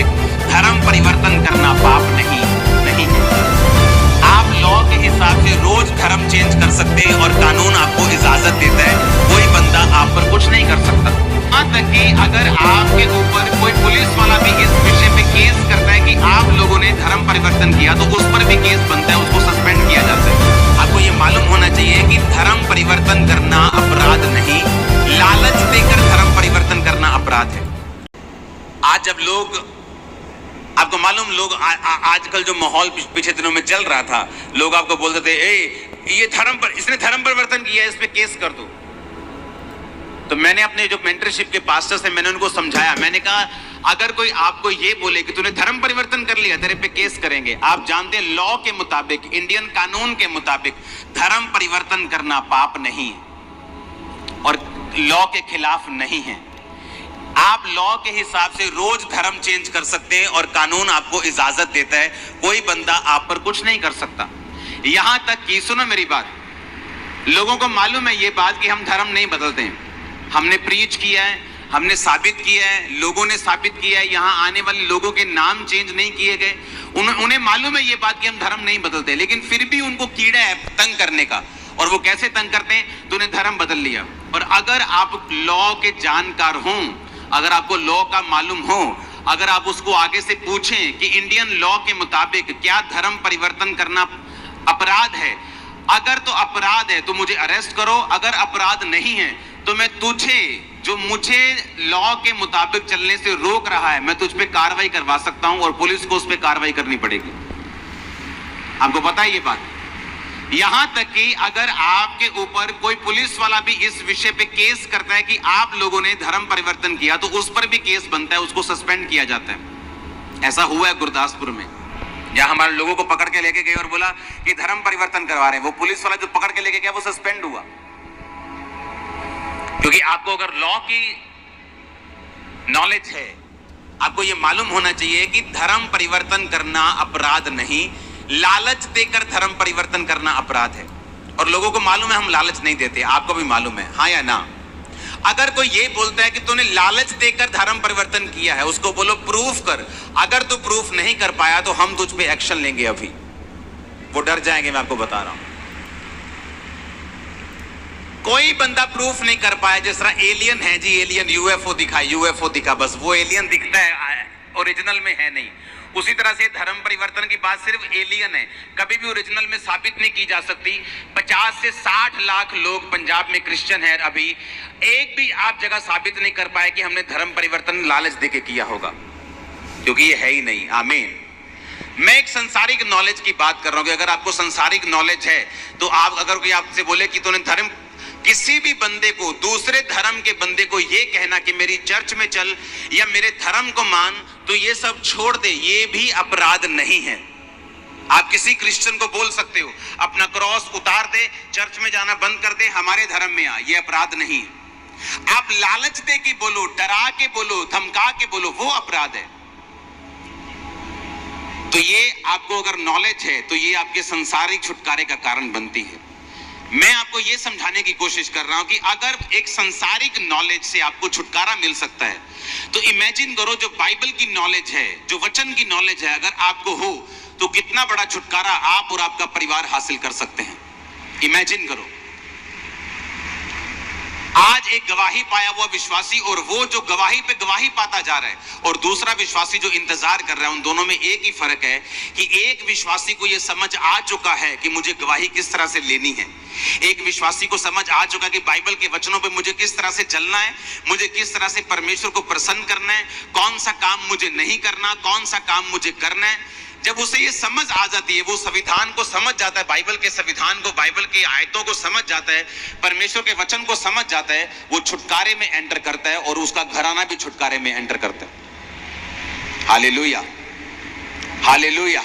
मुताबिक धर्म परिवर्तन करना पाप नहीं है। आप लॉ के हिसाब से रोज धर्म चेंज कर सकते हैं और कानून आपको इजाजत देता है, कोई बंदा आप पर कुछ नहीं कर सकता। यहाँ तक कि अगर आपके ऊपर कोई पुलिस वाला भी इस विषय पे केस करता है कि आप लोगों ने धर्म परिवर्तन किया, तो उस पर भी केस बनता है, उसको सस्पेंड किया जाता है। आपको ये मालूम होना चाहिए कि धर्म परिवर्तन करना अपराध नहीं, लालच देकर धर्म परिवर्तन करना अपराध है। आज जब लोग, आपको मालूम, लोग आजकल जो माहौल पिछले दिनों में चल रहा था, लोग आपको बोलते थे ये इसने धर्म परिवर्तन किया है, इस पे केस कर दो। तो मैंने अपने जो मेंटरशिप के पास्टर्स हैं, मैंने उनको समझाया। मैंने कहा अगर कोई आपको ये बोले कि तूने धर्म परिवर्तन कर लिया, तेरे पे केस करेंगे। आप जानते हैं लॉ के मुताबिक, इंडियन कानून के मुताबिक धर्म परिवर्तन करना पाप नहीं है और लॉ के खिलाफ नहीं है। आप लॉ के हिसाब से रोज धर्म चेंज कर सकते हैं और कानून आपको इजाजत देता है, कोई बंदा आप पर कुछ नहीं कर सकता। यहां तक कि, सुनो मेरी बात, लोगों को मालूम है ये बात कि हम धर्म नहीं बदलते हैं। हमने प्रीच किया है, हमने साबित किया है, लोगों ने साबित किया है, यहां आने वाले लोगों के नाम चेंज नहीं किए गए। उन्हें मालूम है ये बात कि हम धर्म नहीं बदलते, लेकिन फिर भी उनको कीड़ा है तंग करने का। और वो कैसे तंग करते हैं? तूने धर्म बदल लिया। और अगर आप लॉ के जानकार हों, अगर आपको लॉ का मालूम हो, अगर आप उसको आगे से पूछें कि इंडियन लॉ के मुताबिक क्या धर्म परिवर्तन करना अपराध है, अगर तो अपराध है तो मुझे अरेस्ट करो, अगर अपराध नहीं है तो मैं तुझे, जो मुझे लॉ के मुताबिक चलने से रोक रहा है, मैं तुझ पे कार्रवाई करवा सकता हूं और पुलिस को उस पे कार्रवाई करनी पड़ेगी। आपको पता है ये बात? यहां तक कि अगर आपके ऊपर कोई पुलिस वाला भी इस विषय पे केस करता है कि आप लोगों ने धर्म परिवर्तन किया, तो उस पर भी केस बनता है, उसको सस्पेंड किया जाता है। ऐसा हुआ है गुरदासपुर में, जहां हमारे लोगों को पकड़ के लेके गए और बोला कि धर्म परिवर्तन करवा रहे हैं। वो पुलिस वाला जो पकड़ के लेके गया वो सस्पेंड हुआ, क्योंकि आपको अगर लॉ की नॉलेज है, आपको यह मालूम होना चाहिए कि धर्म परिवर्तन करना अपराध नहीं, लालच देकर धर्म परिवर्तन करना अपराध है। और लोगों को मालूम है हम लालच नहीं देते, आपको भी मालूम है, हाँ या ना? अगर कोई ये बोलता है कि तूने लालच देकर धर्म परिवर्तन किया है, उसको बोलो प्रूफ कर। अगर तू प्रूफ नहीं कर पाया तो हम तुझ पे एक्शन लेंगे। अभी वो डर जाएंगे, मैं आपको बता रहा हूं। कोई बंदा प्रूफ नहीं कर पाया, जिस तरह एलियन है जी, एलियन यूएफओ दिखा, यूएफओ दिखा, बस वो एलियन दिखता है, ओरिजिनल में है नहीं। उसी तरह से धर्म परिवर्तन की बात सिर्फ एलियन है, कभी भी ओरिजिनल में साबित नहीं की जा सकती। 50 से 60 लाख लोग पंजाब में क्रिश्चियन है, अभी एक भी आप जगह साबित नहीं कर पाए कि हमने धर्म परिवर्तन लालच देके किया होगा, क्योंकि ये है ही नहीं। आमीन। मैं एक संसारिक नॉलेज की बात कर रहा हूं कि अगर आपको संसारिक नॉलेज है तो आप, अगर कोई आपसे बोले कि तूने धर्म, किसी भी बंदे को, दूसरे धर्म के बंदे को ये कहना कि मेरी चर्च में चल या मेरे धर्म को मान, तो ये सब छोड़ दे, ये भी अपराध नहीं है। आप किसी क्रिश्चियन को बोल सकते हो अपना क्रॉस उतार दे, चर्च में जाना बंद कर दे, हमारे धर्म में आ, ये अपराध नहीं है। आप लालच दे के बोलो, डरा के बोलो, धमका के बोलो, वो अपराध है। तो ये आपको अगर नॉलेज है तो ये आपके संसारिक छुटकारे का कारण बनती है। मैं आपको यह समझाने की कोशिश कर रहा हूं कि अगर एक संसारिक नॉलेज से आपको छुटकारा मिल सकता है, तो इमेजिन करो जो बाइबल की नॉलेज है, जो वचन की नॉलेज है, अगर आपको हो तो कितना बड़ा छुटकारा आप और आपका परिवार हासिल कर सकते हैं। इमेजिन करो, आज एक गवाही पाया हुआ विश्वासी और वो जो गवाही पे गवाही पाता जा रहा है, और दूसरा विश्वासी जो इंतजार कर रहा है, उन दोनों में एक ही फर्क है कि एक विश्वासी को यह समझ आ चुका है कि मुझे गवाही किस तरह से लेनी है। एक विश्वासी को समझ आ चुका है कि बाइबल के वचनों पे मुझे किस तरह से चलना है, मुझे किस तरह से परमेश्वर को प्रसन्न करना है, कौन सा काम मुझे नहीं करना, कौन सा काम मुझे करना है। जब उसे ये समझ आ जाती है, वो संविधान को समझ जाता है, बाइबल के संविधान को, बाइबल की आयतों को समझ जाता है, परमेश्वर के वचन को समझ जाता है, वो छुटकारे में एंटर करता है और उसका घराना भी छुटकारे में एंटर करता है। Hallelujah, hallelujah.